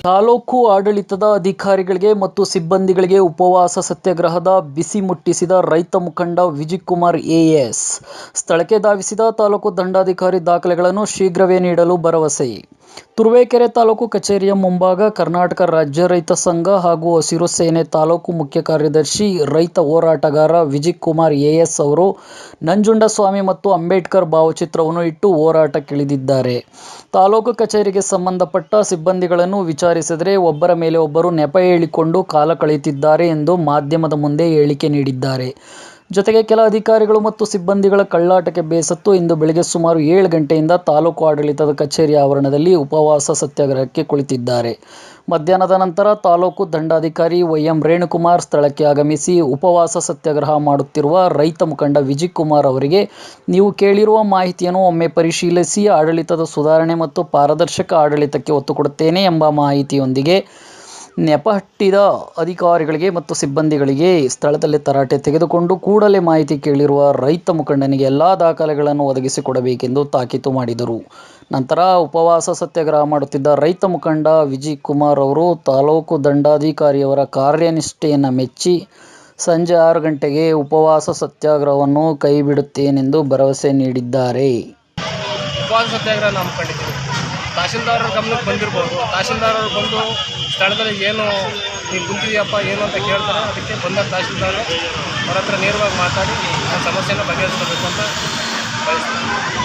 ತಾಲೂಕು ಆಡಳಿತದ ಅಧಿಕಾರಿಗಳಿಗೆ ಮತ್ತು ಸಿಬ್ಬಂದಿಗಳಿಗೆ ಉಪವಾಸ ಸತ್ಯಾಗ್ರಹದ ಬಿಸಿ ಮುಟ್ಟಿಸಿದ ರೈತ ಮುಖಂಡ ವಿಜಯಕುಮಾರ್ ಎಎಸ್. ಸ್ಥಳಕ್ಕೆ ಧಾವಿಸಿದ ತಾಲೂಕು ದಂಡಾಧಿಕಾರಿ ದಾಖಲೆಗಳನ್ನು ಶೀಘ್ರವೇ ನೀಡಲು ಭರವಸೆ. ತುರುವೇಕೆರೆ ತಾಲೂಕು ಕಚೇರಿಯ ಮುಂಭಾಗ ಕರ್ನಾಟಕ ರಾಜ್ಯ ರೈತ ಸಂಘ ಹಾಗೂ ಹಸಿರು ಸೇನೆ ತಾಲೂಕು ಮುಖ್ಯ ಕಾರ್ಯದರ್ಶಿ, ರೈತ ಹೋರಾಟಗಾರ ವಿಜಯಕುಮಾರ್ ಎಎಸ್ ಅವರು ನಂಜುಂಡಸ್ವಾಮಿ ಮತ್ತು ಅಂಬೇಡ್ಕರ್ ಭಾವಚಿತ್ರವನ್ನು ಇಟ್ಟು ಹೋರಾಟಕ್ಕಿಳಿದಿದ್ದಾರೆ. ತಾಲೂಕು ಕಚೇರಿಗೆ ಸಂಬಂಧಪಟ್ಟ ಸಿಬ್ಬಂದಿಗಳನ್ನು ವಿಚಾರಿಸಿದರೆ ಒಬ್ಬರ ಮೇಲೆ ಒಬ್ಬರು ನೆಪ ಹೇಳಿಕೊಂಡು ಕಾಲ ಕಳೆಯುತ್ತಿದ್ದಾರೆ ಎಂದು ಮಾಧ್ಯಮದ ಮುಂದೆ ಹೇಳಿಕೆ ನೀಡಿದ್ದಾರೆ. ಜೊತೆಗೆ ಕೆಲ ಅಧಿಕಾರಿಗಳು ಮತ್ತು ಸಿಬ್ಬಂದಿಗಳ ಕಳ್ಳಾಟಕ್ಕೆ ಬೇಸತ್ತು ಇಂದು ಬೆಳಗ್ಗೆ ಸುಮಾರು 7 ಗಂಟೆಯಿಂದ ತಾಲೂಕು ಆಡಳಿತದ ಕಚೇರಿ ಆವರಣದಲ್ಲಿ ಉಪವಾಸ ಸತ್ಯಾಗ್ರಹಕ್ಕೆ ಕುಳಿತಿದ್ದಾರೆ. ಮಧ್ಯಾಹ್ನದ ನಂತರ ತಾಲೂಕು ದಂಡಾಧಿಕಾರಿ ವೈ.ಎಂ. ರೇಣುಕುಮಾರ್ ಸ್ಥಳಕ್ಕೆ ಆಗಮಿಸಿ ಉಪವಾಸ ಸತ್ಯಾಗ್ರಹ ಮಾಡುತ್ತಿರುವ ರೈತ ಮುಖಂಡ ವಿಜಯಕುಮಾರ್ ಅವರಿಗೆ ನೀವು ಕೇಳಿರುವ ಮಾಹಿತಿಯನ್ನು ಒಮ್ಮೆ ಪರಿಶೀಲಿಸಿ ಆಡಳಿತದ ಸುಧಾರಣೆ ಮತ್ತು ಪಾರದರ್ಶಕ ಆಡಳಿತಕ್ಕೆ ಒತ್ತು ಕೊಡುತ್ತೇನೆ ಎಂಬ ಮಾಹಿತಿಯೊಂದಿಗೆ ನೆಪ ಹಟ್ಟಿದ ಅಧಿಕಾರಿಗಳಿಗೆ ಮತ್ತು ಸಿಬ್ಬಂದಿಗಳಿಗೆ ಸ್ಥಳದಲ್ಲಿ ತರಾಟೆ ತೆಗೆದುಕೊಂಡು ಕೂಡಲೇ ಮಾಹಿತಿ ಕೇಳಿರುವ ರೈತ ಮುಖಂಡನಿಗೆ ಎಲ್ಲ ದಾಖಲೆಗಳನ್ನು ಒದಗಿಸಿಕೊಡಬೇಕೆಂದು ತಾಕೀತು ಮಾಡಿದರು. ನಂತರ ಉಪವಾಸ ಸತ್ಯಾಗ್ರಹ ಮಾಡುತ್ತಿದ್ದ ರೈತ ಮುಖಂಡ ವಿಜಯಕುಮಾರ್ ಅವರು ತಾಲೂಕು ದಂಡಾಧಿಕಾರಿಯವರ ಕಾರ್ಯನಿಷ್ಠೆಯನ್ನು ಮೆಚ್ಚಿ ಸಂಜೆ 6 ಗಂಟೆಗೆ ಉಪವಾಸ ಸತ್ಯಾಗ್ರಹವನ್ನು ಕೈಬಿಡುತ್ತೇನೆಂದು ಭರವಸೆ ನೀಡಿದ್ದಾರೆ. ಉಪವಾಸ ಸತ್ಯಾಗ್ರಹ ನಾವು ಕಂಡಿದ್ದೀವಿ. ತಹಶೀಲ್ದಾರರ ಗಮನಕ್ಕೆ ಬಂದಿರ್ಬೋದು. ತಹಶೀಲ್ದಾರರು ಬಂದು ಸ್ಥಳದಲ್ಲಿ ಏನು ನೀವು ಕುಂತಿದೆಯಪ್ಪ ಏನು ಅಂತ ಕೇಳ್ತಾರೆ. ಅದಕ್ಕೆ ಬಂದ ತಹಶೀಲ್ದಾರರು ಅವರ ಹತ್ರ ನೇರವಾಗಿ ಮಾತಾಡಿ ಆ ಸಮಸ್ಯೆನ ಬಗೆಹರಿಸಬೇಕು ಅಂತ ಬಯಸ್ತಾರೆ.